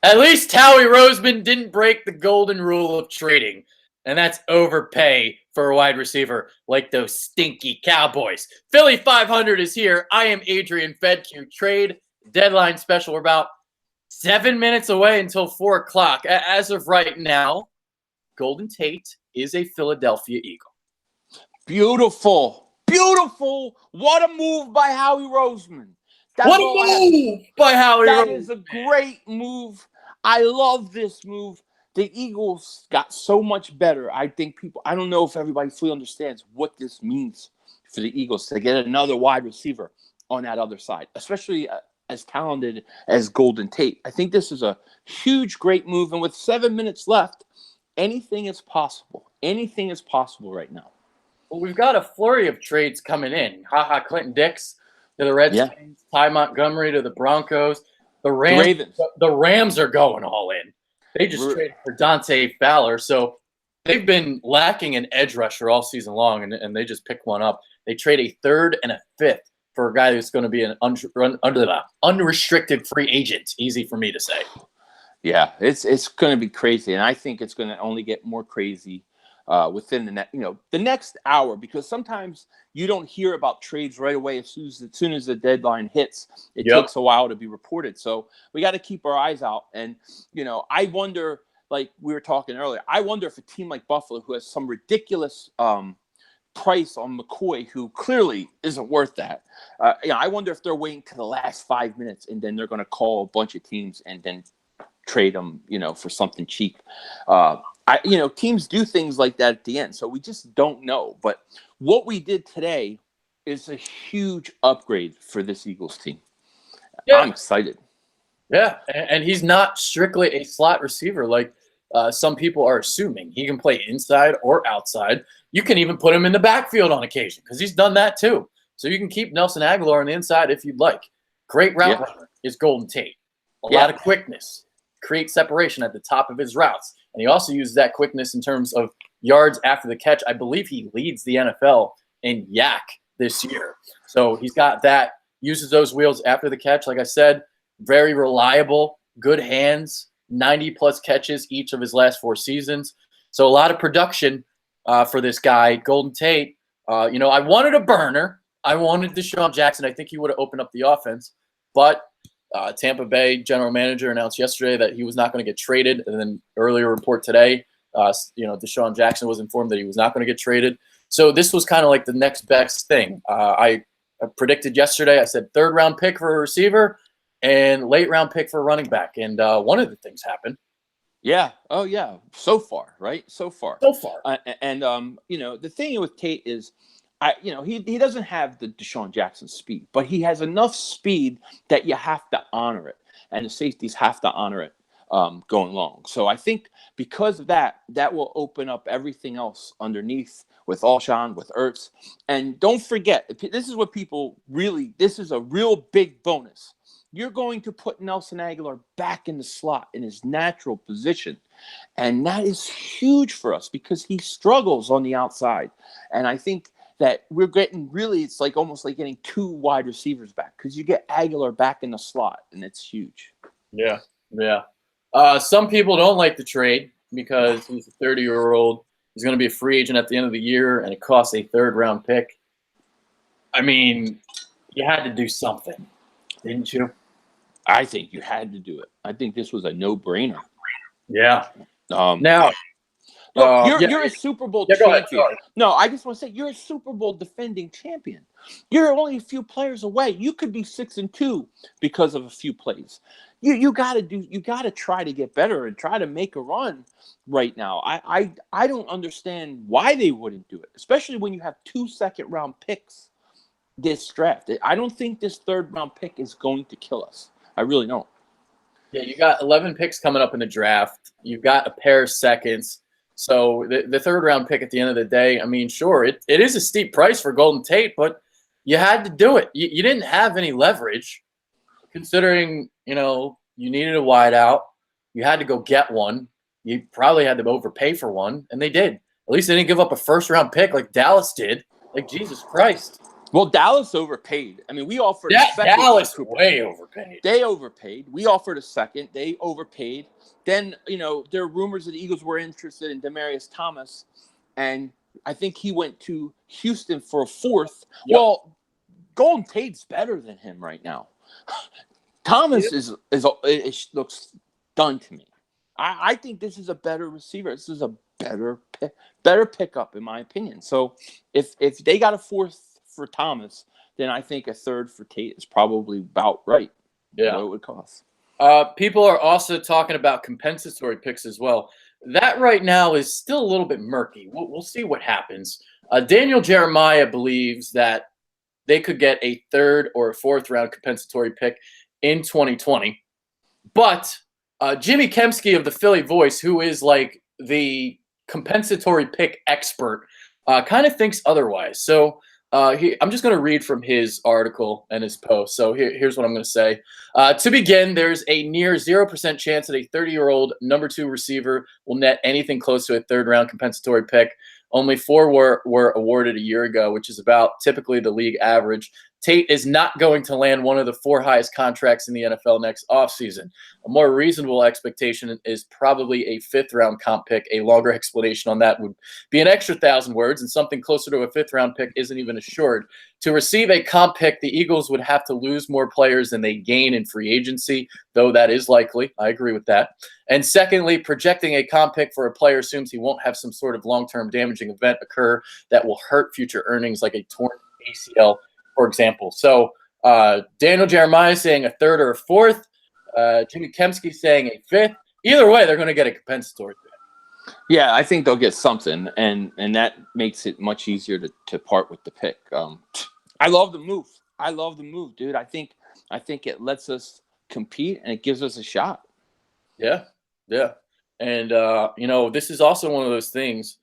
At least Howie Roseman didn't break the golden rule of trading, and that's overpay for a wide receiver like those stinky Cowboys. Philly 500 is here. I am Adrian Fedq. Trade deadline special. We're about 7 minutes away until 4 o'clock. As of right now, Golden Tate is a Philadelphia Eagle. Beautiful. Beautiful. What a move by Howie Roseman. What a move by Howie Roseman. That is a great move. I love this move. The Eagles got so much better. I don't know if everybody fully understands what this means for the Eagles to get another wide receiver on that other side, especially as talented as Golden Tate. I think this is a huge, great move. And with 7 minutes left, anything is possible. Anything is possible right now. Well, we've got a flurry of trades coming in. Clinton Dix to the Redskins, Ty Montgomery to the Broncos. The Ravens. The Rams are going all in. They just traded for Dante Fowler. So they've been lacking an edge rusher all season long, and they just picked one up. They trade a third and a fifth for a guy who's going to be an unrestricted free agent. Easy for me to say. Yeah, it's going to be crazy, and I think it's going to only get more crazy within the next hour, because sometimes you don't hear about trades right away as soon as the deadline hits. It takes a while to be reported, so we got to keep our eyes out. And I wonder, like we were talking earlier, I wonder if a team like Buffalo, who has some ridiculous price on McCoy, who clearly isn't worth that, I wonder if they're waiting to the last 5 minutes and then they're going to call a bunch of teams and then trade them, for something cheap. Teams do things like that at the end, so we just don't know. But what we did today is a huge upgrade for this Eagles team. Yeah. I'm excited. Yeah, and he's not strictly a slot receiver like some people are assuming. He can play inside or outside. You can even put him in the backfield on occasion because he's done that too. So you can keep Nelson Aguilar on the inside if you'd like. Great route runner is Golden Tate. A lot of quickness. Create separation at the top of his routes. And he also uses that quickness in terms of yards after the catch. I believe he leads the NFL in yak this year. So he's got that, uses those wheels after the catch. Like I said, very reliable, good hands, 90-plus catches each of his last 4 seasons. So a lot of production for this guy, Golden Tate. I wanted a burner. I wanted Deshaun Jackson. I think he would have opened up the offense. But Tampa Bay general manager announced yesterday that he was not going to get traded. And then earlier report today, Deshaun Jackson was informed that he was not going to get traded. So this was kind of like the next best thing. I predicted yesterday, I said 3rd round pick for a receiver and late round pick for a running back. And one of the things happened. Yeah. Oh, yeah. So far, right? So far. The thing with Tate is, he doesn't have the Deshaun Jackson speed, but he has enough speed that you have to honor it, and the safeties have to honor it going long. So I think because of that will open up everything else underneath with Alshon, with Ertz. And don't forget, this is a real big bonus. You're going to put Nelson Aguilar back in the slot in his natural position. And that is huge for us because he struggles on the outside. And I think that we're getting it's like almost like getting 2 wide receivers back because you get Aguilar back in the slot, and it's huge. Yeah. Some people don't like the trade because he's a 30-year-old. He's going to be a free agent at the end of the year, and it costs a 3rd-round pick. I mean, you had to do something, didn't you? I think you had to do it. I think this was a no-brainer. Yeah. Now, look, you're a Super Bowl champion. No, I just want to say you're a Super Bowl defending champion. You're only a few players away. You could be 6-2 because of a few plays. You got to try to get better and try to make a run right now. I don't understand why they wouldn't do it, especially when you have 2 second-round picks this draft. I don't think this 3rd-round pick is going to kill us. I really don't. Yeah, you got 11 picks coming up in the draft. You've got a pair of seconds. So the 3rd-round pick at the end of the day, I mean, sure, it is a steep price for Golden Tate, but you had to do it. You didn't have any leverage considering, you needed a wideout. You had to go get one. You probably had to overpay for one, and they did. At least they didn't give up a 1st-round pick like Dallas did. Like, Jesus Christ. Well, Dallas overpaid. I mean, we offered a second. Dallas way overpaid. They overpaid. We offered a second. They overpaid. Then, there are rumors that the Eagles were interested in Demaryius Thomas, and I think he went to Houston for a fourth. Yep. Well, Golden Tate's better than him right now. Thomas looks done to me. I think this is a better receiver. This is a better pickup in my opinion. So if they got a fourth for Thomas, then I think a third for Tate is probably about right. Yeah, what it would cost. People are also talking about compensatory picks as well. That right now is still a little bit murky. We'll see what happens. Daniel Jeremiah believes that they could get a third or a fourth round compensatory pick in 2020. But Jimmy Kempski of the Philly Voice, who is like the compensatory pick expert, kind of thinks otherwise. So I'm just going to read from his article and his post. So here's what I'm going to say. To begin, there's a near 0% chance that a 30-year-old number 2 receiver will net anything close to a third-round compensatory pick. Only 4 were awarded a year ago, which is about typically the league average. Tate is not going to land one of the 4 highest contracts in the NFL next offseason. A more reasonable expectation is probably a 5th-round comp pick. A longer explanation on that would be an extra 1,000 words, and something closer to a 5th-round pick isn't even assured. To receive a comp pick, the Eagles would have to lose more players than they gain in free agency, though that is likely. I agree with that. And secondly, projecting a comp pick for a player assumes he won't have some sort of long-term damaging event occur that will hurt future earnings, like a torn ACL, for example. So Daniel Jeremiah saying a third or a fourth. Jimmy Kempski saying a 5th. Either way, they're going to get a compensatory pick. Yeah, I think they'll get something, and that makes it much easier to part with the pick. I love the move. Dude. I think it lets us compete, and it gives us a shot. Yeah. And, this is also one of those things.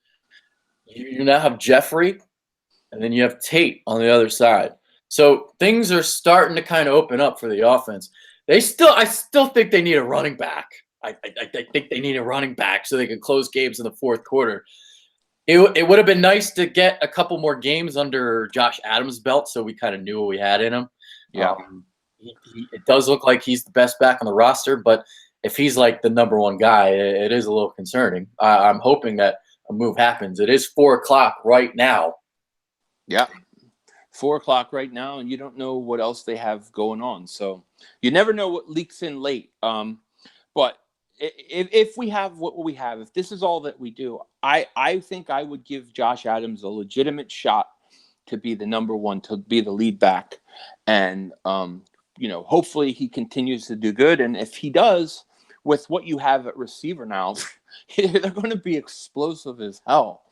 You now have Jeffrey, and then you have Tate on the other side. So things are starting to kind of open up for the offense. I still think they need a running back. I think they need a running back so they can close games in the fourth quarter. It would have been nice to get a couple more games under Josh Adams' belt so we kind of knew what we had in him. Yeah. It does look like he's the best back on the roster, but if he's like the number 1 guy, it is a little concerning. I'm hoping that a move happens. It is 4:00 right now. Yeah. 4:00 right now, and you don't know what else they have going on. So you never know what leaks in late. But if we have what we have, if this is all that we do, I think I would give Josh Adams a legitimate shot to be the number 1, to be the lead back. And, hopefully he continues to do good. And if he does, with what you have at receiver now, they're going to be explosive as hell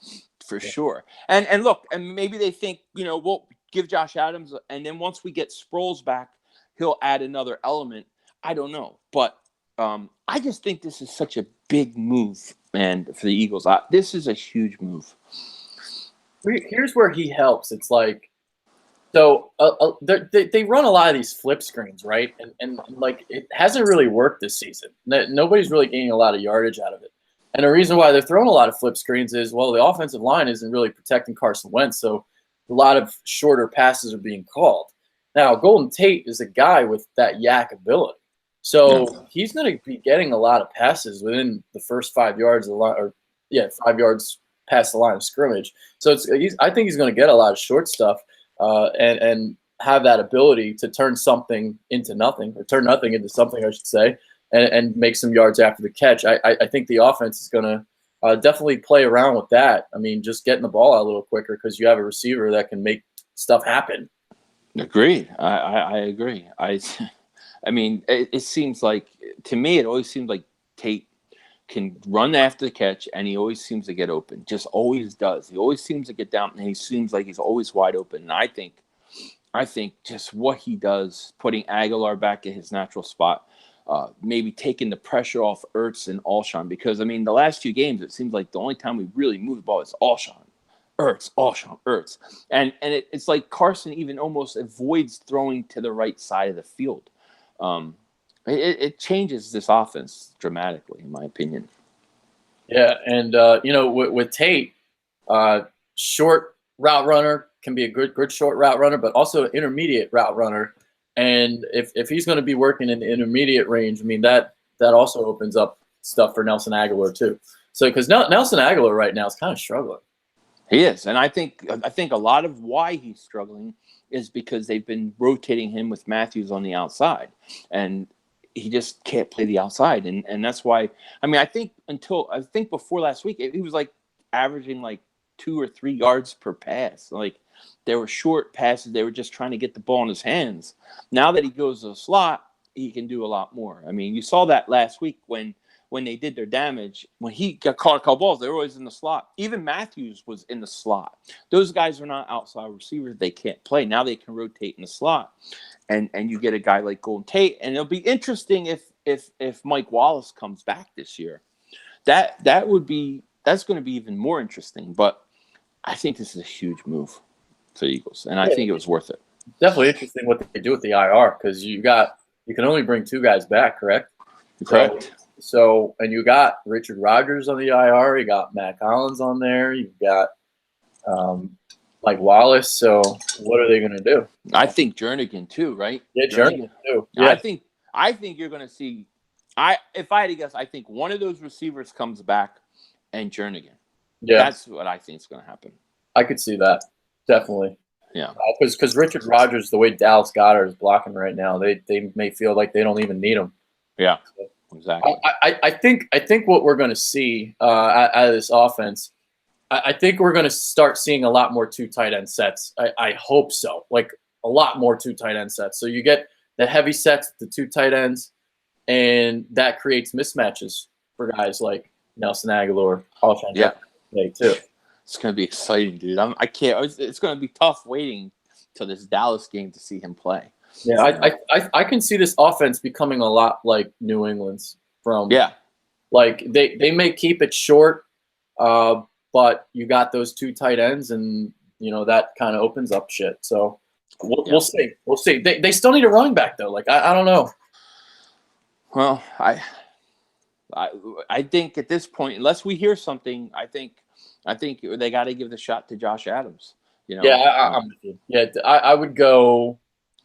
for sure. And look, and maybe they think, we'll give Josh Adams, and then once we get Sproles back, he'll add another element. I don't know. But I just think this is such a big move, man, for the Eagles. This is a huge move. Here's where he helps. It's like, so they run a lot of these flip screens, right? And like it hasn't really worked this season. Nobody's really gaining a lot of yardage out of it. And the reason why they're throwing a lot of flip screens is, well, the offensive line isn't really protecting Carson Wentz, so a lot of shorter passes are being called. Now, Golden Tate is a guy with that yak ability. So he's going to be getting a lot of passes within the first 5 yards of the line, 5 yards past the line of scrimmage. So I think he's going to get a lot of short stuff and have that ability to turn something into nothing, or turn nothing into something, I should say, and make some yards after the catch. I think the offense is going to definitely play around with that. I mean, just getting the ball out a little quicker because you have a receiver that can make stuff happen. Agreed. I agree. I mean, it seems like, to me, it always seems like Tate can run after the catch, and he always seems to get open. Just always does. He always seems to get down, and he seems like he's always wide open. And I think just what he does, putting Aguilar back in his natural spot, maybe taking the pressure off Ertz and Alshon, because, I mean, the last few games, it seems like the only time we really move the ball is Alshon. Ertz. And it's like Carson even almost avoids throwing to the right side of the field. It changes this offense dramatically, in my opinion. Yeah, and with Tate, short route runner, can be a good short route runner, but also an intermediate route runner. And if he's going to be working in the intermediate range, I mean that also opens up stuff for Nelson Aguilar too. So because Nelson Aguilar right now is kind of struggling. He is, and I think a lot of why he's struggling is because they've been rotating him with Matthews on the outside, and he just can't play the outside, and that's why. I mean, I think before last week, he was like averaging like 2 or 3 yards per pass. Like they were short passes; they were just trying to get the ball in his hands. Now that he goes to the slot, he can do a lot more. I mean, you saw that last week when they did their damage. When he got caught a couple balls, they were always in the slot. Even Matthews was in the slot. Those guys are not outside receivers; they can't play. Now they can rotate in the slot. And you get a guy like Golden Tate, and it'll be interesting if Mike Wallace comes back this year. That's going to be even more interesting. But I think this is a huge move for the Eagles, and I think it was worth it. Definitely interesting what they do with the IR because you can only bring 2 guys back, correct? Correct. So and you got Richard Rodgers on the IR, you got Matt Collins on there, you've got like Wallace. So what are they going to do? I think Jernigan too, right? Yeah, Jernigan too. Yeah. I think you're going to see. If I had to guess, I think one of those receivers comes back, and Jernigan. Yeah, that's what I think is going to happen. I could see that definitely. Yeah, because Richard Rodgers, the way Dallas Goedert is blocking right now, they may feel like they don't even need him. Yeah, exactly. I think what we're going to see out of this offense. I think we're going to start seeing a lot more 2 tight end sets. I hope so. Like a lot more 2 tight end sets. So you get the heavy sets, the 2 tight ends, and that creates mismatches for guys like Nelson Aguilar, Alshon Jeffery too. It's going to be exciting, dude. I can't. It's going to be tough waiting till this Dallas game to see him play. Yeah, I can see this offense becoming a lot like New England's like they may keep it short. But you got those 2 tight ends, and that kind of opens up shit. So we'll see. We'll see. They still need a running back though. Like I don't know. Well, I think at this point, unless we hear something, I think they got to give the shot to Josh Adams. Yeah, I'm with you. Yeah, I would go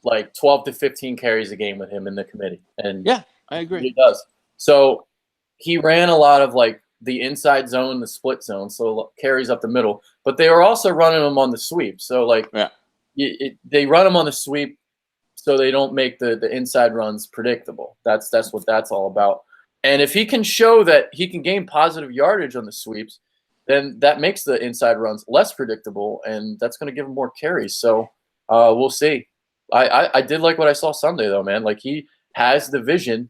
like 12 to 15 carries a game with him in the committee, and yeah, I agree. He does. So he ran a lot of like the inside zone, the split zone, so carries up the middle. But they were also running them on the sweep. So like, they run them on the sweep so they don't make the inside runs predictable. That's what that's all about. And if he can show that he can gain positive yardage on the sweeps, then that makes the inside runs less predictable, and that's going to give him more carries. So we'll see. I did like what I saw Sunday though, man. Like he has the vision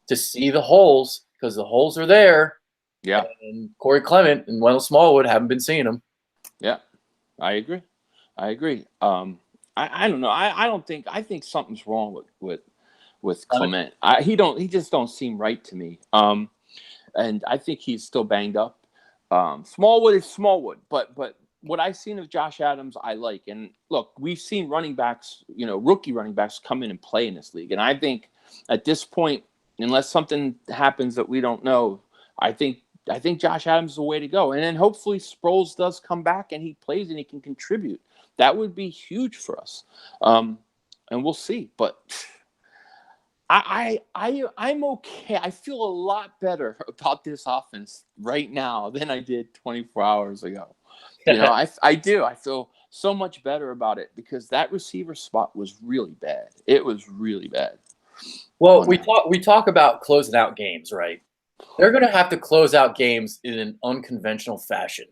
to see the holes because the holes are there. Yeah, and Corey Clement and Wendell Smallwood haven't been seeing him. Yeah, I agree. I don't know. I think something's wrong with Clement. He just don't seem right to me. And I think he's still banged up. Smallwood is Smallwood, but what I've seen of Josh Adams, I like. And look, we've seen running backs, rookie running backs come in and play in this league. And I think at this point, unless something happens that we don't know, I think Josh Adams is the way to go. And then hopefully Sproles does come back and he plays and he can contribute. That would be huge for us. And we'll see. But I'm okay. I feel a lot better about this offense right now than I did 24 hours ago. I do. I feel so much better about it because that receiver spot was really bad. It was really bad. Well, we talk about closing out games, right? They're going to have to close out games in an unconventional fashion,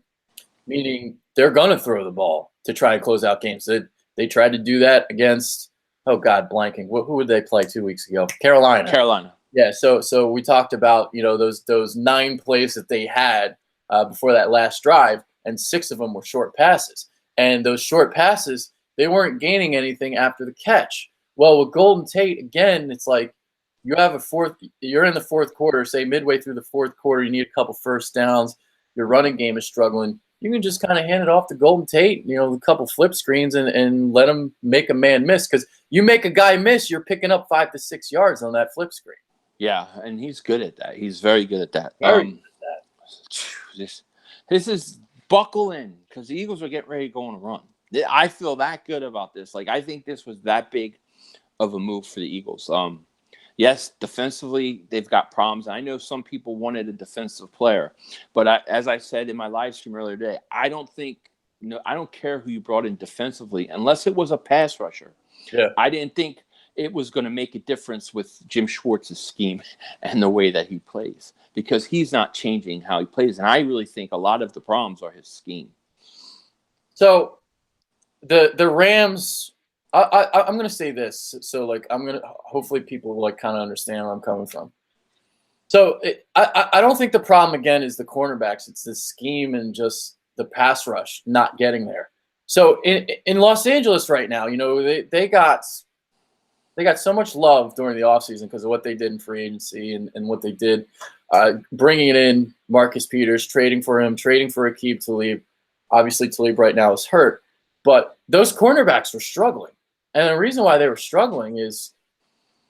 meaning they're going to throw the ball to try and close out games. They tried to do that against, blanking. Who would they play 2 weeks ago? Carolina. Yeah, so we talked about, those 9 plays that they had before that last drive, and 6 of them were short passes. And those short passes, they weren't gaining anything after the catch. Well, with Golden Tate, again, it's like, you're in the fourth quarter, say midway through the fourth quarter, you need a couple first downs, your running game is struggling. You can just kind of hand it off to Golden Tate, a couple flip screens and let him make a man miss. Because you make a guy miss, you're picking up 5 to 6 yards on that flip screen. Yeah, and he's good at that. He's very good at that. Very good at that. This is buckle in because the Eagles are getting ready to go on a run. I feel that good about this. Like, I think this was that big of a move for the Eagles. Yes, defensively, they've got problems. I know some people wanted a defensive player, but as I said in my live stream earlier today, I don't care who you brought in defensively unless it was a pass rusher. Yeah. I didn't think it was going to make a difference with Jim Schwartz's scheme and the way that he plays, because he's not changing how he plays. And I really think a lot of the problems are his scheme. So the Rams, I'm going to say this. So, like, hopefully people will, like, kind of understand where I'm coming from. So I don't think the problem, again, is the cornerbacks. It's the scheme and just the pass rush not getting there. So in Los Angeles right now, you know, they got so much love during the offseason because of what they did in free agency and what they did, bringing in Marcus Peters, trading for him, trading for Aqib Talib. Obviously, Talib right now is hurt. But those cornerbacks were struggling. And the reason why they were struggling is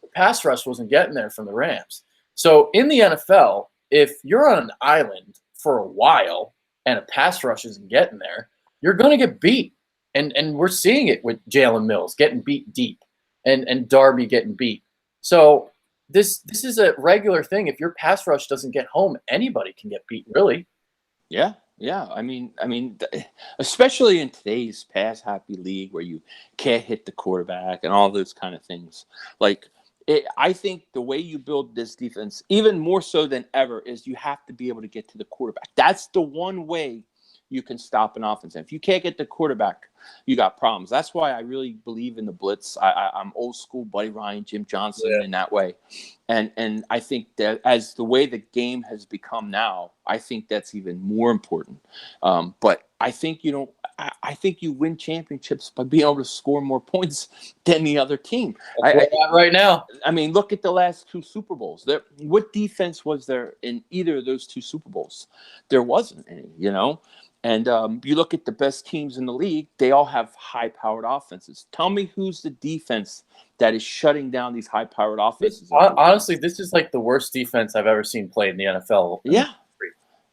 the pass rush wasn't getting there from the Rams. So in the NFL, if you're on an island for a while and a pass rush isn't getting there, you're going to get beat. And we're seeing it with Jalen Mills getting beat deep and Darby getting beat. So this is a regular thing. If your pass rush doesn't get home, anybody can get beat, really. Yeah. Yeah, I mean, especially in today's pass-happy league where you can't hit the quarterback and all those kind of things. Like, I think the way you build this defense, even more so than ever, is you have to be able to get to the quarterback. That's the one way you can stop an offense. And if you can't get the quarterback, you got problems. That's why I really believe in the blitz. I'm old school Buddy Ryan, Jim Johnson in that way. And I think that as the way the game has become now, I think that's even more important. But I think I think you win championships by being able to score more points than the other team. Right now. I mean, look at the last two Super Bowls. What defense was there in either of those two Super Bowls? There wasn't any, you know? And you look at the best teams in the league, they all have high-powered offenses. Tell me who's the defense that is shutting down these high-powered offenses. Honestly, this is like the worst defense I've ever seen played in the NFL. Yeah.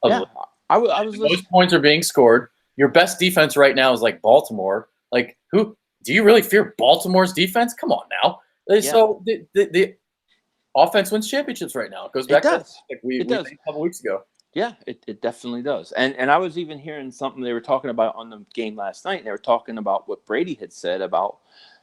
I was Most points are being scored. Your best defense right now is like Baltimore. Like, who do you really fear? Baltimore's defense? Come on now. So the offense wins championships right now. It goes back to like we did a couple weeks ago. Yeah, it definitely does. And I was even hearing something they were talking about on the game last night. They were talking about what Brady had said about,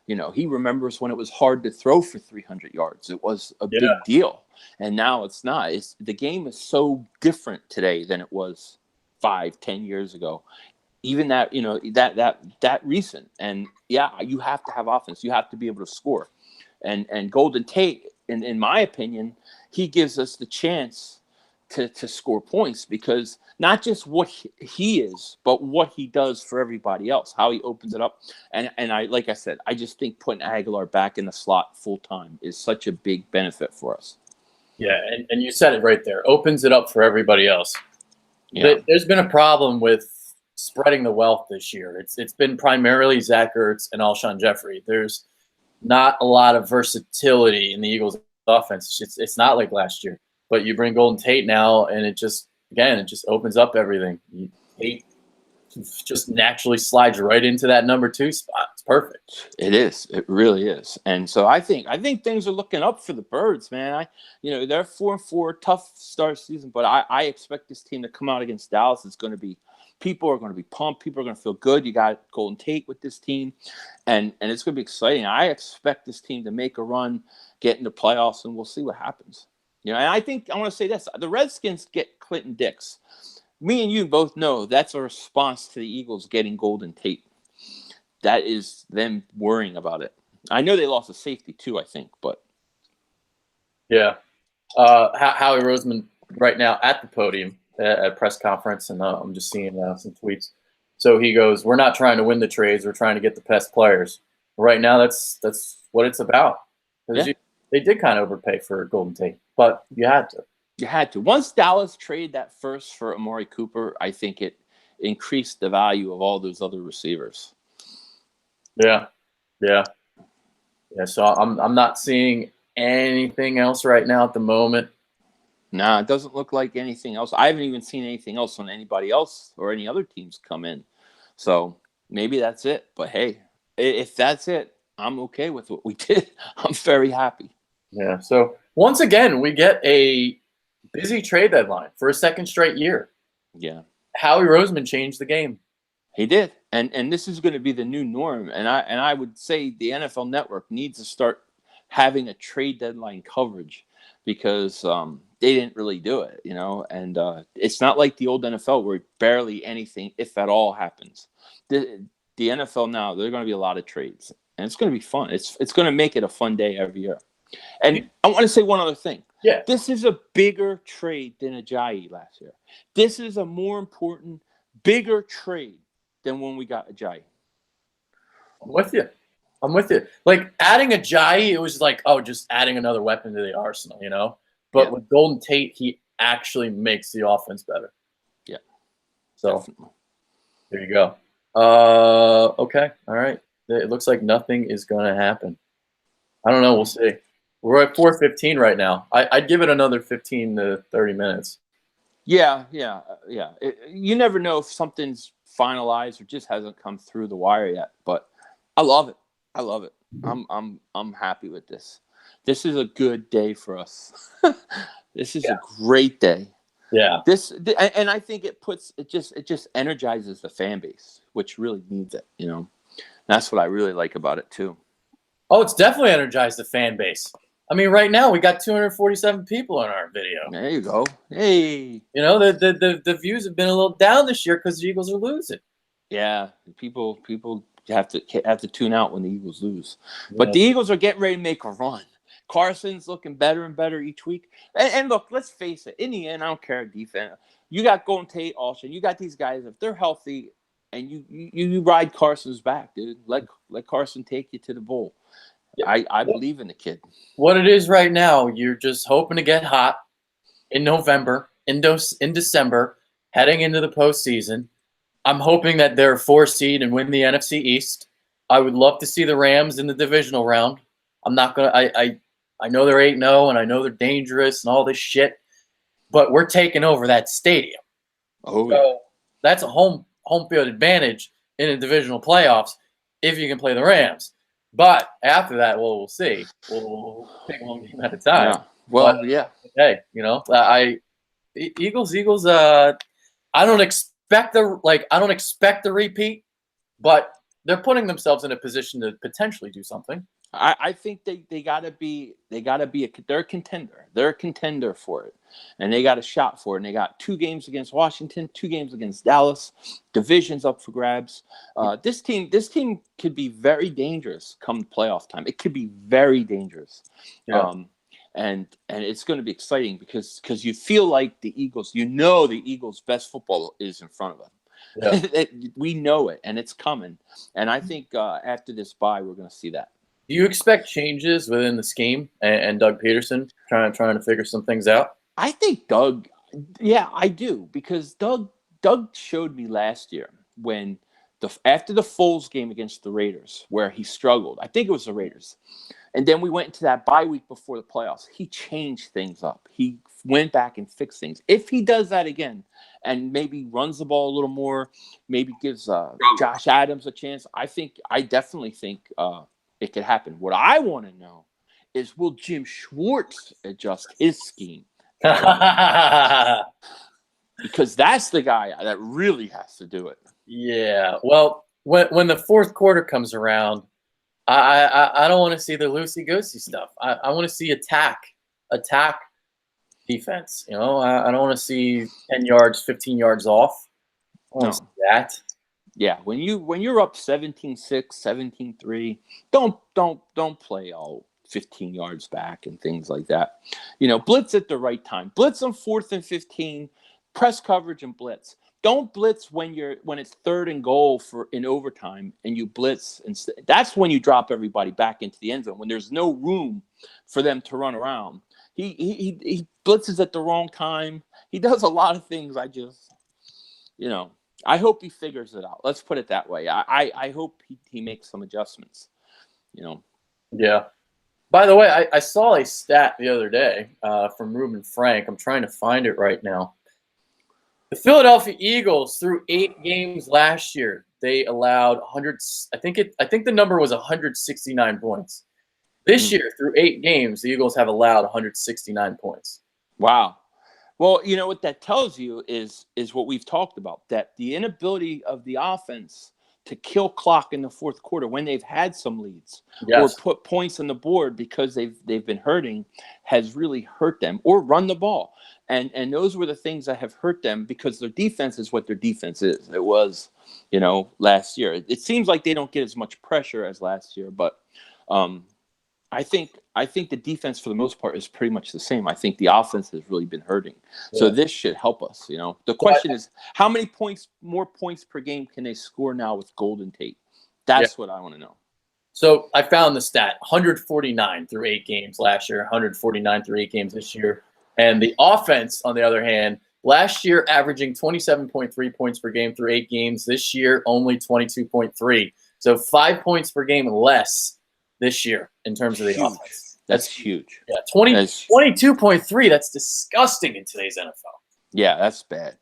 you know, he remembers when it was hard to throw for 300 yards. It was a big deal. And now it's not. The game is so different today than it was 5-10 years ago. Even that, you know, that recent. And yeah, you have to have offense. You have to be able to score. And Golden Tate, in my opinion, he gives us the chance to score points, because not just what he is, but what he does for everybody else, how he opens it up. And I, like I said, I just think putting Aguilar back in the slot full time is such a big benefit for us. Yeah, and you said it right there. Opens it up for everybody else. Yeah. There's been a problem with spreading the wealth this year. It's been primarily Zach Ertz and Alshon Jeffrey. There's not a lot of versatility in the Eagles' offense. It's not like last year. But you bring Golden Tate now, and it just opens up everything. Tate just naturally slides right into that number 2 spot. It's perfect. It is. It really is. And so I think things are looking up for the Birds, man. They're 4-4, tough start season, but I expect this team to come out against Dallas. People are going to be pumped. People are going to feel good. You got Golden Tate with this team, and it's going to be exciting. I expect this team to make a run, get into playoffs, and we'll see what happens. You know, and I want to say this: the Redskins get Clinton Dix. Me and you both know that's a response to the Eagles getting Golden Tate. That is them worrying about it. I know they lost a safety too, I think, but yeah. Howie Roseman right now at the podium at a press conference, and I'm just seeing some tweets. So he goes, "We're not trying to win the trades. We're trying to get the best players." Right now, that's what it's about. Yeah. They did kind of overpay for Golden Tate, but you had to. You had to. Once Dallas traded that first for Amari Cooper, I think it increased the value of all those other receivers. Yeah. So I'm not seeing anything else right now at the moment. Nah, it doesn't look like anything else. I haven't even seen anything else on anybody else or any other teams come in. So Maybe that's it. But hey, if that's it, I'm okay with what we did. I'm very happy. Yeah. So once again, we get a busy trade deadline for a second straight year. Yeah. Howie Roseman changed the game. He did. And this is going to be the new norm. And I would say the NFL Network needs to start having a trade deadline coverage because they didn't really do it, and it's not like the old NFL where barely anything, if at all, happens. The NFL now, there are going to be a lot of trades, and it's going to be fun. It's going to make it a fun day every year. And I want to say one other thing. Yeah. This is a bigger trade than Ajayi last year. This is a more important, bigger trade than when we got Ajayi. I'm with you. Like adding Ajayi, it was like, oh, just adding another weapon to the arsenal, But with Golden Tate, he actually makes the offense better. Yeah. So definitely. There you go. Okay. All right. It looks like nothing is going to happen. I don't know. We'll see. We're at 4:15 right now. I'd give it another 15 to 30 minutes. Yeah. You never know if something's finalized or just hasn't come through the wire yet. But I love it. I'm happy with this. This is a good day for us. This is a great day. Yeah. And I think it just energizes the fan base, which really needs it. That's what I really like about it too. Oh, it's definitely energized the fan base. I mean, right now we got 247 people in our video. There you go. Hey. The views have been a little down this year because the Eagles are losing. Yeah, people have to tune out when the Eagles lose. Yeah. But the Eagles are getting ready to make a run. Carson's looking better and better each week. And look, let's face it. In the end, I don't care defense. You got Golden Tate, Austin. You got these guys. If they're healthy, and you ride Carson's back, dude. Let Carson take you to the bowl. Yeah. I believe in the kid. What it is right now, you're just hoping to get hot in November, in December, heading into the postseason. I'm hoping that they're 4 seed and win the NFC East. I would love to see the Rams in the divisional round. I'm not gonna. I know they're 8-0 and I know they're dangerous and all this shit, but we're taking over that stadium. Oh, so that's a home field advantage in the divisional playoffs if you can play the Rams. But after that, we'll see. We'll take one game at a time. Yeah. Well, but, yeah. Hey, Eagles. I don't expect the repeat, but they're putting themselves in a position to potentially do something. I think they gotta be they're a contender. They're a contender for it. And they got a shot for it. And they got 2 games against Washington, 2 games against Dallas. Division's up for grabs. This team could be very dangerous come playoff time. It could be very dangerous. Yeah. And it's going to be exciting because you feel like the Eagles, the Eagles' best football is in front of them. Yeah. We know it, and it's coming. And I think after this bye, we're going to see that. Do you expect changes within the scheme and Doug Peterson trying to figure some things out? I think Doug, I do, because Doug showed me last year when after the Foles game against the Raiders where he struggled. I think it was the Raiders. And then we went into that bye week before the playoffs. He changed things up. He went back and fixed things. If he does that again and maybe runs the ball a little more, maybe gives Josh Adams a chance, I definitely think it could happen. What I want to know is, will Jim Schwartz adjust his scheme? Because that's the guy that really has to do it. Yeah. Well, when the fourth quarter comes around, I don't want to see the loosey-goosey stuff. I want to see attack defense. I don't want to see 10 yards, 15 yards off. I want to see that. Yeah, when you're up 17-6, 17-3, don't play all 15 yards back and things like that. Blitz at the right time. Blitz on 4th and 15, press coverage and blitz. Don't blitz when it's 3rd and goal in overtime and you blitz. That's when you drop everybody back into the end zone, when there's no room for them to run around. He blitzes at the wrong time. He does a lot of things. I hope he figures it out. Let's put it that way. I hope he makes some adjustments. Yeah. By the way, I saw a stat the other day from Reuben Frank. I'm trying to find it right now. The Philadelphia Eagles, through 8 games last year, they allowed 100. I think the number was 169 points. This year, through 8 games, the Eagles have allowed 169 points. Wow. Well, you know what that tells you is what we've talked about, that the inability of the offense to kill clock in the fourth quarter when they've had some leads or put points on the board because they've been hurting has really hurt them, or run the ball. And those were the things that have hurt them, because their defense is what their defense is. It was, last year. It seems like they don't get as much pressure as last year, but I think the defense for the most part is pretty much the same. I think the offense has really been hurting. So this should help us. The question is, how many more points per game can they score now with Golden Tate? That's what I want to know. So I found the stat: 149 through 8 games last year, 149 through 8 games this year. And the offense, on the other hand, last year averaging 27.3 points per game through 8 games. This year, only 22.3. So 5 points per game less this year in terms of the offense. That's huge. Yeah, 22.3. That's disgusting in today's NFL. Yeah, that's bad.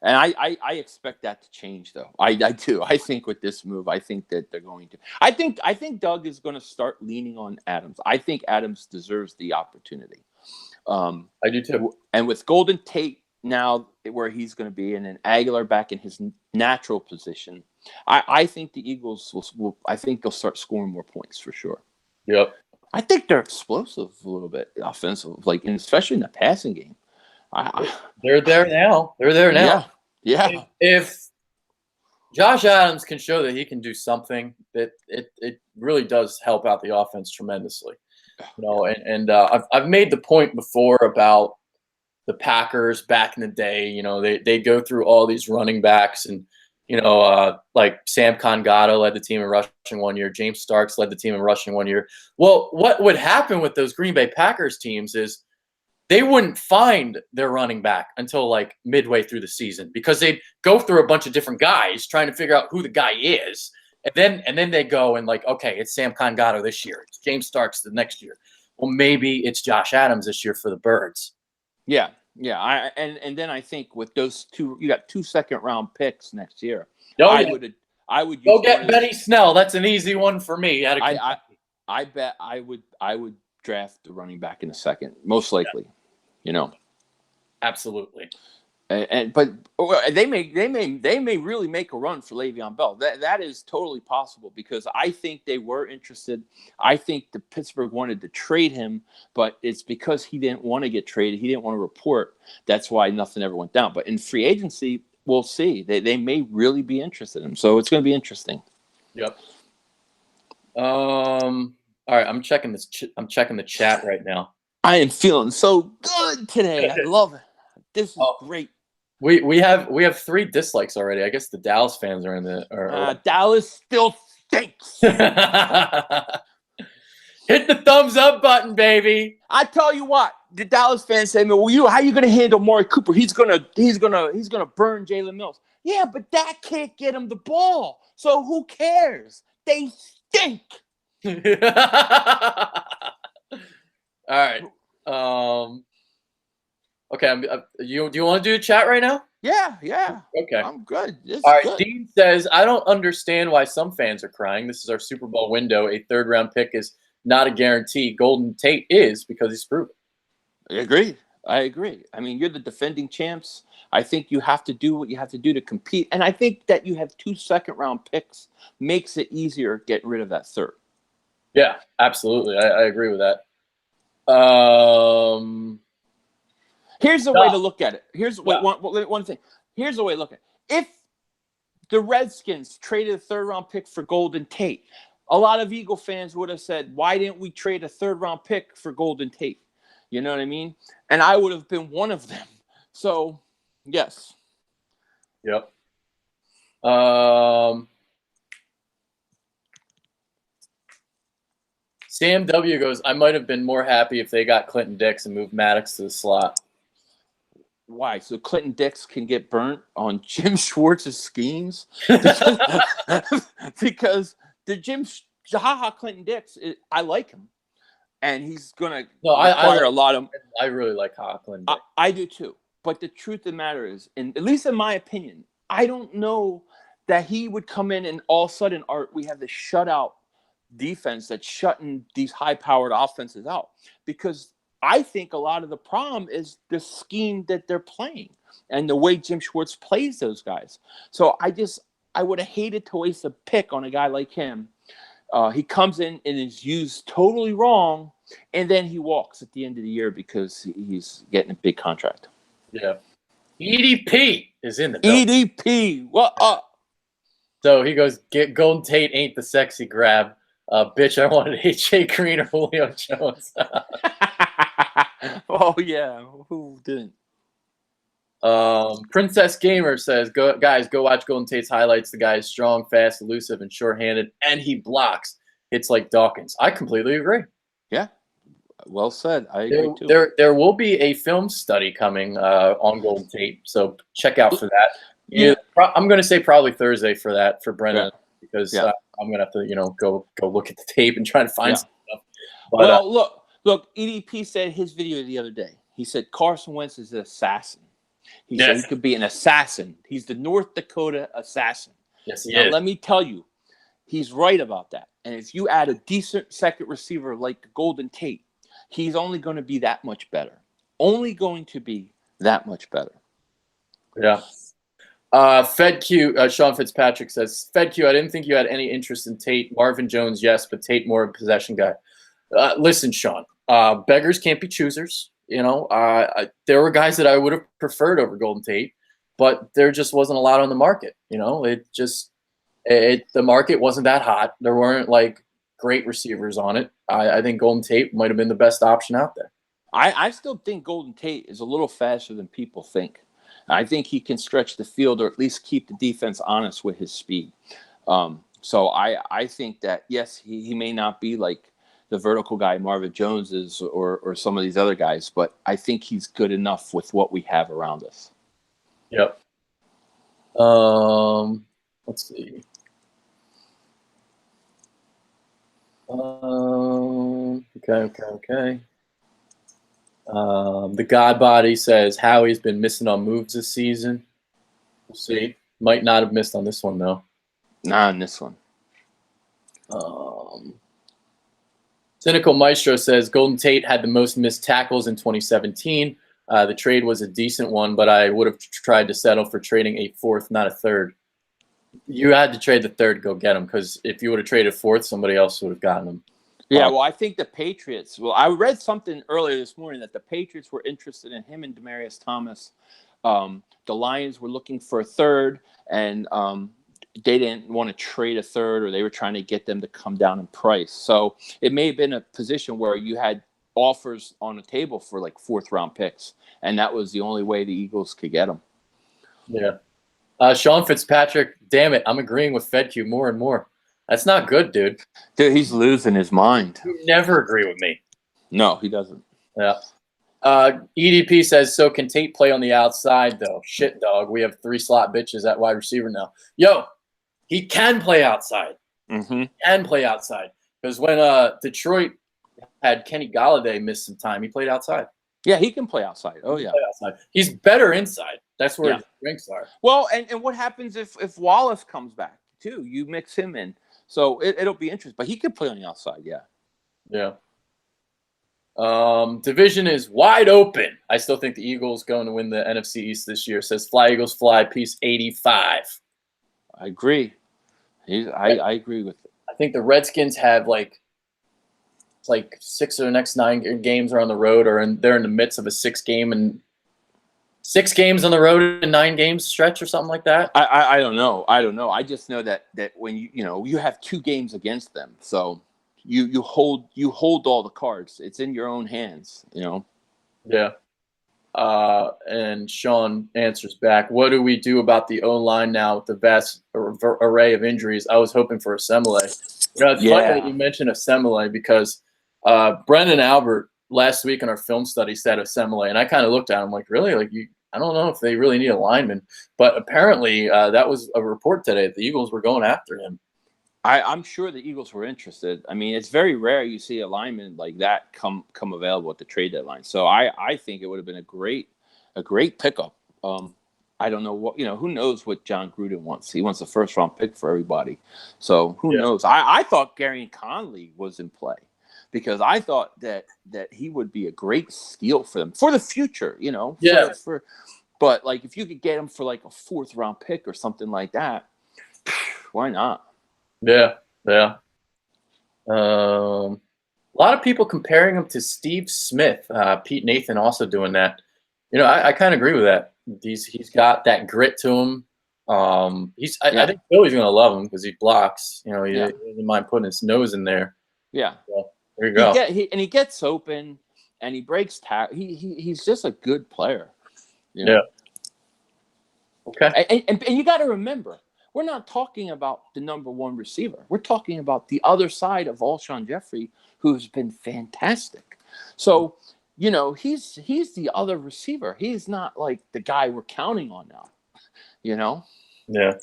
And I expect that to change, though. I do. I think with this move, I think that they're going to. I think Doug is going to start leaning on Adams. I think Adams deserves the opportunity. I do too. And with Golden Tate now where he's going to be, and then Aguilar back in his natural position, I think the Eagles will. I think they'll start scoring more points for sure. Yep. I think they're explosive a little bit offensive, especially in the passing game. They're there now. They're there now. Yeah. If Josh Adams can show that he can do something, that it really does help out the offense tremendously. I've made the point before about the Packers back in the day. They go through all these running backs, and like Sam Congato led the team in rushing one year. James Starks led the team in rushing one year. Well, what would happen with those Green Bay Packers teams is they wouldn't find their running back until like midway through the season, because they'd go through a bunch of different guys trying to figure out who the guy is. And then they go and okay, it's Sam Congato this year. It's James Starks the next year. Well, maybe it's Josh Adams this year for the Birds. Yeah. And then I think with those two, you got 2 second-round picks next year. I would go get Benny Snell. That's an easy one for me. I bet I would draft the running back in a second, most likely. Absolutely. But they may really make a run for Le'Veon Bell. That is totally possible, because I think they were interested. I think the Pittsburgh wanted to trade him, but it's because he didn't want to get traded. He didn't want to report. That's why nothing ever went down. But in free agency, we'll see. They may really be interested in him. So it's going to be interesting. Yep. All right, I'm checking this. I'm checking the chat right now. I am feeling so good today. I love it. This is great. We have 3 dislikes already. I guess the Dallas fans are in the. Dallas still stinks. Hit the thumbs up button, baby. I tell you what, the Dallas fans say, "Well, how are you going to handle Amari Cooper? He's gonna burn Jalen Mills." Yeah, but that can't get him the ball. So who cares? They stink. All right. Okay. Do you want to do the chat right now? Yeah. Okay. I'm good. All right. Good. Dean says, I don't understand why some fans are crying. This is our Super Bowl window. A 3rd-round pick is not a guarantee. Golden Tate is, because he's proven. I agree. I mean, you're the defending champs. I think you have to do what you have to do to compete. And I think that you have 2 second-round picks makes it easier getting rid of that 3rd. Yeah, absolutely. I agree with that. Here's the way to look at it. Here's one thing. Here's the way to look at it. If the Redskins traded a 3rd-round pick for Golden Tate, a lot of Eagle fans would have said, why didn't we trade a 3rd-round pick for Golden Tate? You know what I mean? And I would have been one of them. So, yes. Yep. Sam W. goes, I might have been more happy if they got Clinton Dix and moved Maddox to the slot. Why? So Clinton Dix can get burnt on Jim Schwartz's schemes? Because Clinton Dix, I like him. And he's going to require a lot of... I really like Clinton Dix. I do too. But the truth of the matter is, at least in my opinion, I don't know that he would come in and all of a sudden we have this shutout defense that's shutting these high-powered offenses out. Because I think a lot of the problem is the scheme that they're playing and the way Jim Schwartz plays those guys. So I would have hated to waste a pick on a guy like him. He comes in and is used totally wrong, and then he walks at the end of the year because he's getting a big contract. Yeah. EDP is in the building. EDP, what up? So he goes, Golden Tate ain't the sexy grab. Bitch, I wanted AJ Green or Julio Jones. Oh, yeah. Who didn't? Princess Gamer says, guys, go watch Golden Tate's highlights. The guy is strong, fast, elusive, and sure-handed, and he blocks. It's like Dawkins. I completely agree. Yeah. Well said. I agree, too. There will be a film study coming on Golden Tate, so check out for that. Yeah, I'm going to say probably Thursday for that, for Brennan, because I'm going to have to, go look at the tape and try to find some stuff. But, look, EDP said his video the other day. He said Carson Wentz is an assassin. He said he could be an assassin. He's the North Dakota assassin. Yes, he is. Let me tell you, he's right about that. And if you add a decent second receiver like Golden Tate, he's only going to be that much better. Only going to be that much better. Yeah. FedQ, Sean Fitzpatrick says, FedQ, I didn't think you had any interest in Tate. Marvin Jones, yes, but Tate more a possession guy. Listen, Sean, beggars can't be choosers. There were guys that I would have preferred over Golden Tate, but there just wasn't a lot on the market. The market wasn't that hot. There weren't like great receivers on it. I think Golden Tate might have been the best option out there. I still think Golden Tate is a little faster than people think. I think he can stretch the field or at least keep the defense honest with his speed. So I think that, yes, he may not be like the vertical guy Marvin Jones is or some of these other guys, but I think he's good enough with what we have around us. Yep. Let's see. Okay. The God Body says Howie's been missing on moves this season. We'll see. Might not have missed on this one though. Not on this one. Cynical Maestro says Golden Tate had the most missed tackles in 2017. The trade was a decent one, but I would have tried to settle for trading a fourth, not a third. You had to trade the third, go get him, because if you would have traded fourth, somebody else would have gotten him. Yeah, well, I think the Patriots. Well, I read something earlier this morning that the Patriots were interested in him and Demaryius Thomas. The Lions were looking for a third, and they didn't want to trade a third, or they were trying to get them to come down in price. So it may have been a position where you had offers on the table for like fourth-round picks, and that was the only way the Eagles could get them. Yeah. Sean Fitzpatrick, damn it, I'm agreeing with FedQ more and more. That's not good, dude. Dude, he's losing his mind. You never agree with me. No, he doesn't. Yeah. EDP says, so can Tate play on the outside, though? Shit, dog. We have 3 slot bitches at wide receiver now. Yo, he can play outside. Mm-hmm. He can play outside. Because when Detroit had Kenny Golladay miss some time, he played outside. Yeah, he can play outside. Oh, yeah. Outside. He's better inside. That's where his strengths are. Well, and what happens if Wallace comes back, too? You mix him in. So it'll be interesting. But he can play on the outside, yeah. Yeah. Division is wide open. I still think the Eagles going to win the NFC East this year. Says Fly Eagles Fly, piece 85. I agree. I agree with it. I think the Redskins have like 6 of the next 9 games are on the road, or they're in the midst of a 6 games on the road and 9 games stretch or something like that. I don't know. I just know that when you have 2 games against them, so you hold all the cards. It's in your own hands, Yeah. And Sean answers back, what do we do about the O-line now with the vast array of injuries? I was hoping for Assembly. It's funny that you mentioned Assembly because Brendan Albert last week in our film study said Assembly, and I kind of looked at him like, really? I don't know if they really need a lineman. But apparently that was a report today that the Eagles were going after him. I'm sure the Eagles were interested. I mean, it's very rare you see a lineman like that come available at the trade deadline. So I think it would have been a great pickup. I don't know what, who knows what John Gruden wants. He wants a first round pick for everybody. So who knows? I thought Gary Conley was in play because I thought that he would be a great steal for them for the future, Yeah. But like if you could get him for like a 4th round pick or something like that, why not? Yeah. Yeah. A lot of people comparing him to Steve Smith. Pete Nathan also doing that. I kind of agree with that. He's got that grit to him. I think Philly's gonna love him because he blocks. He doesn't mind putting his nose in there. Yeah. So, there you go. He gets open and he breaks tackle. He's just a good player. Yeah. Okay. And you got to remember, we're not talking about the number 1 receiver. We're talking about the other side of Alshon Jeffrey, who's been fantastic. So, he's the other receiver. He's not like the guy we're counting on now. Yeah.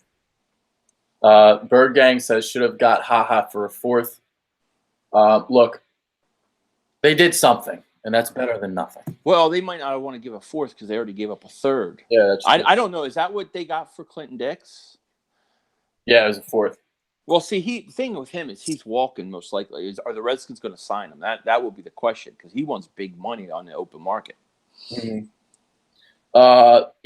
Bird Gang says should have got haha for a 4th. Look, they did something, and that's better than nothing. Well, they might not want to give a 4th because they already gave up a 3rd. Yeah, that's true. I don't know. Is that what they got for Clinton Dix? Yeah, it was a 4th. Well, see, the thing with him is he's walking most likely. Are the Redskins going to sign him? That will be the question because he wants big money on the open market. Mm-hmm.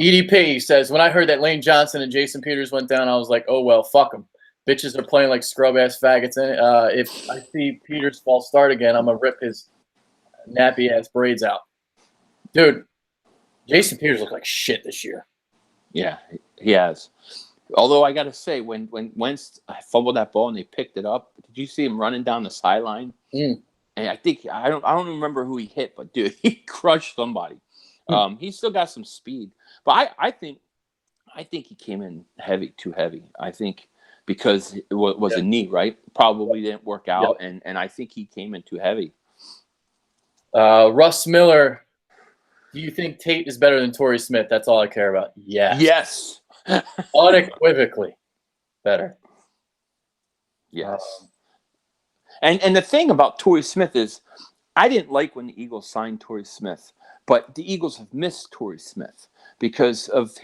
EDP says, when I heard that Lane Johnson and Jason Peters went down, I was like, oh, well, fuck them. Bitches are playing like scrub-ass faggots. And if I see Peters false start again, I'm going to rip his nappy-ass braids out. Dude, Jason Peters looked like shit this year. Yeah, he has. Although I got to say, when Wentz fumbled that ball and they picked it up, did you see him running down the sideline? Mm. And I don't remember who he hit, but dude, he crushed somebody. He's still got some speed, but I think he came in too heavy. I think because it was a knee, right? Probably didn't work out, and I think he came in too heavy. Russ Miller, do you think Tate is better than Torrey Smith? That's all I care about. Yes. Unequivocally better. Yes. And the thing about Torrey Smith is, I didn't like when the Eagles signed Torrey Smith, but the Eagles have missed Torrey Smith because of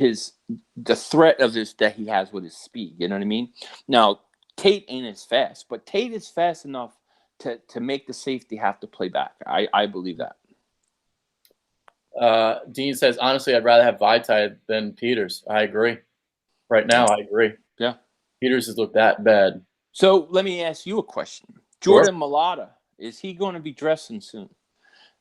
the threat of that he has with his speed. You know what I mean? Now, Tate ain't as fast, but Tate is fast enough to make the safety have to play back. I believe that. Dean says, honestly, I'd rather have Vitae than Peters. I agree. Right now, I agree. Yeah. Peters has looked that bad. So let me ask you a question. Jordan Mailata, is he going to be dressing soon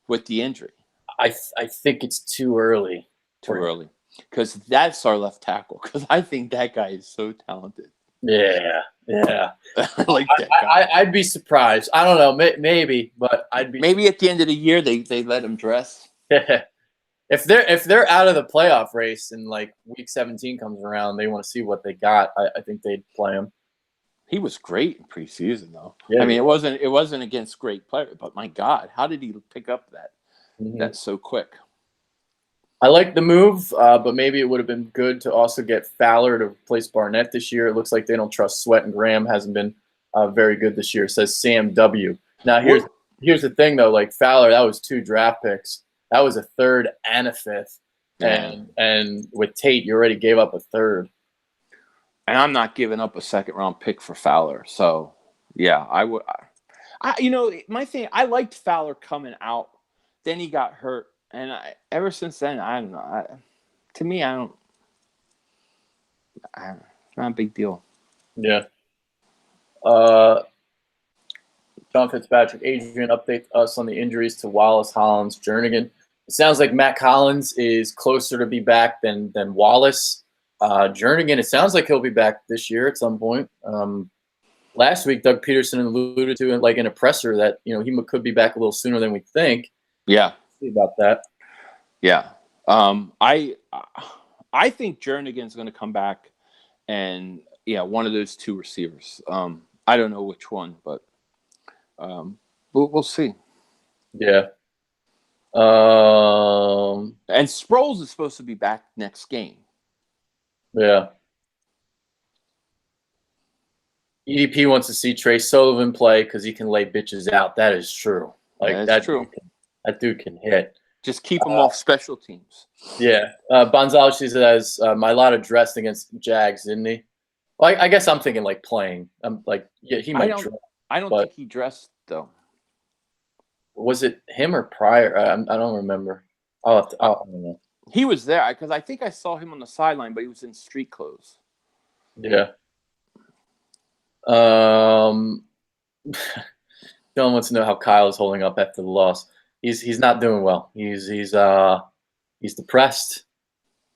with the injury? I think it's too early. Too early. Because that's our left tackle. Because I think that guy is so talented. Yeah. I like that guy. I'd be surprised. I don't know. Maybe, but I'd be. Maybe at the end of the year they let him dress. If they're out of the playoff race and like week 17 comes around, they want to see what they got. I think they'd play him. He was great in preseason, though. Yeah. I mean, it wasn't against great players, but my God, how did he pick up that so quick? I like the move, but maybe it would have been good to also get Fowler to replace Barnett this year. It looks like they don't trust Sweat, and Graham hasn't been very good this year, says Sam W. Now, here's the thing, though. Like Fowler, that was 2 draft picks. That was a 3rd and a 5th. And with Tate, you already gave up a 3rd. And I'm not giving up a 2nd-round pick for Fowler. So, yeah, I would. My thing, I liked Fowler coming out. Then he got hurt. And ever since then, I don't know. To me, it's not a big deal. Yeah. John Fitzpatrick, Adrian, update us on the injuries to Wallace, Hollins, Jernigan. It sounds like Matt Collins is closer to be back than Wallace. Jernigan, it sounds like he'll be back this year at some point. Last week, Doug Peterson alluded to like in a presser that he could be back a little sooner than we think. Yeah. See about that. Yeah. I think Jernigan's going to come back, and one of those 2 receivers. I don't know which one, but we'll see. Yeah. And Sproles is supposed to be back next game. Yeah. EDP wants to see Trey Sullivan play because he can lay bitches out. That is true. Like that's true. That dude can hit. Just keep them off special teams. Yeah. Gonzalez says Mailata dressed against Jags, didn't he? Well, I guess I'm thinking like playing. I'm like, yeah, he might dress. I don't think he dressed though. Was it him or Pryor? I don't remember. I don't know. He was there because I think I saw him on the sideline, but he was in street clothes. Yeah. John wants to know how Kyle is holding up after the loss. He's not doing well. He's depressed.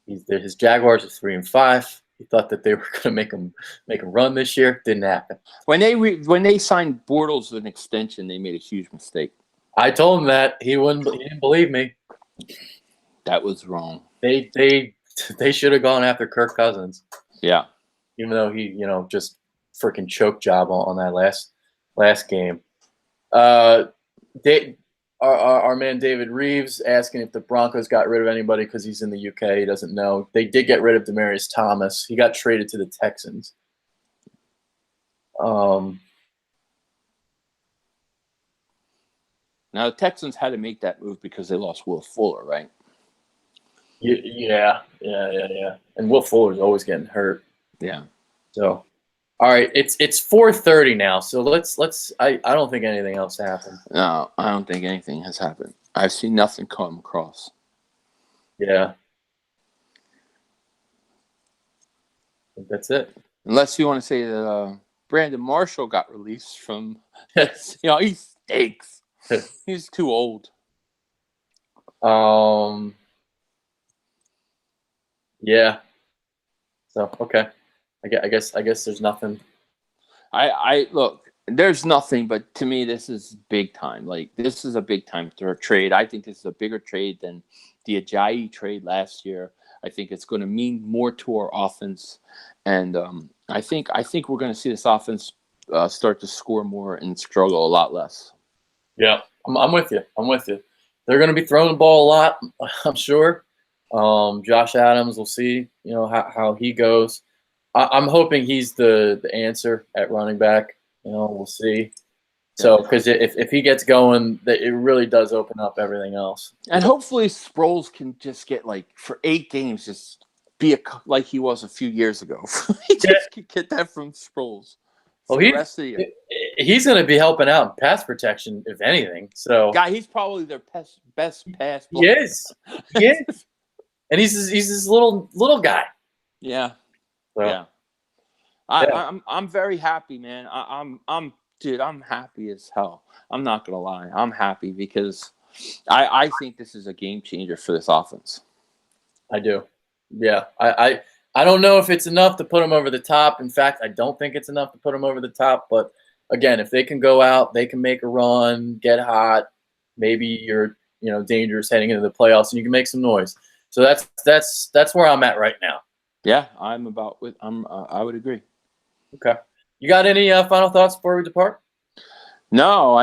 His Jaguars are 3-5. He thought that they were going to make a run this year. Didn't happen. When they signed Bortles with an extension, they made a huge mistake. I told him that he didn't believe me. That was wrong. They should have gone after Kirk Cousins. Yeah. Even though he just freaking choke job on that last game. Our man David Reeves asking if the Broncos got rid of anybody because he's in the UK. He doesn't know. They did get rid of Demaryius Thomas. He got traded to the Texans. Now, the Texans had to make that move because they lost Will Fuller, right? Yeah. And Will Fuller's always getting hurt. Yeah. So, all right, it's 4:30 now. So let's. I don't think anything else happened. No, I don't think anything has happened. I've seen nothing come across. Yeah. I think that's it. Unless you want to say that Brandon Marshall got released from. He stinks. He's too old. Yeah. So okay. I guess there's nothing. I look. There's nothing, but to me, this is big time. Like, this is a big time trade. I think this is a bigger trade than the Ajayi trade last year. I think it's going to mean more to our offense, and I think we're going to see this offense start to score more and struggle a lot less. Yeah, I'm with you. They're going to be throwing the ball a lot, I'm sure. Josh Adams, we'll see. How he goes. I'm hoping he's the answer at running back. We'll see. So, because if he gets going, it really does open up everything else. And hopefully Sproles can just get, like, for 8 games, just be like he was a few years ago. He just can get that from Sproles. Well, he's going to be helping out in pass protection, if anything. So, he's probably their best pass blocker. He is. And he's this little guy. Yeah. So, yeah. I'm very happy, man. I'm happy as hell. I'm not gonna lie. I'm happy because I think this is a game changer for this offense. I do. Yeah. I don't know if it's enough to put them over the top. In fact, I don't think it's enough to put them over the top. But again, if they can go out, they can make a run, get hot. Maybe you're dangerous heading into the playoffs, and you can make some noise. So that's where I'm at right now. Yeah, I would agree. Okay. You got any final thoughts before we depart? No,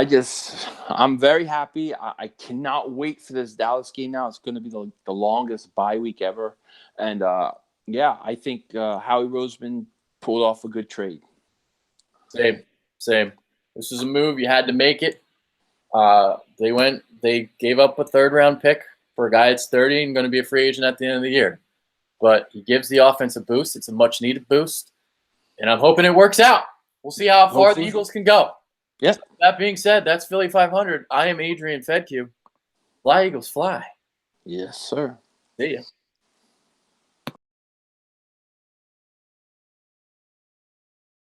I'm very happy. I cannot wait for this Dallas game now. It's going to be the longest bye week ever. And, I think Howie Roseman pulled off a good trade. Same. This was a move. You had to make it. They gave up a 3rd-round pick for a guy that's 30 and going to be a free agent at the end of the year. But he gives the offense a boost. It's a much-needed boost. And I'm hoping it works out. We'll see how far the Eagles can go. Yes. That being said, that's Philly 500. I am Adrian Fedke. Fly, Eagles, fly. Yes, sir. See ya.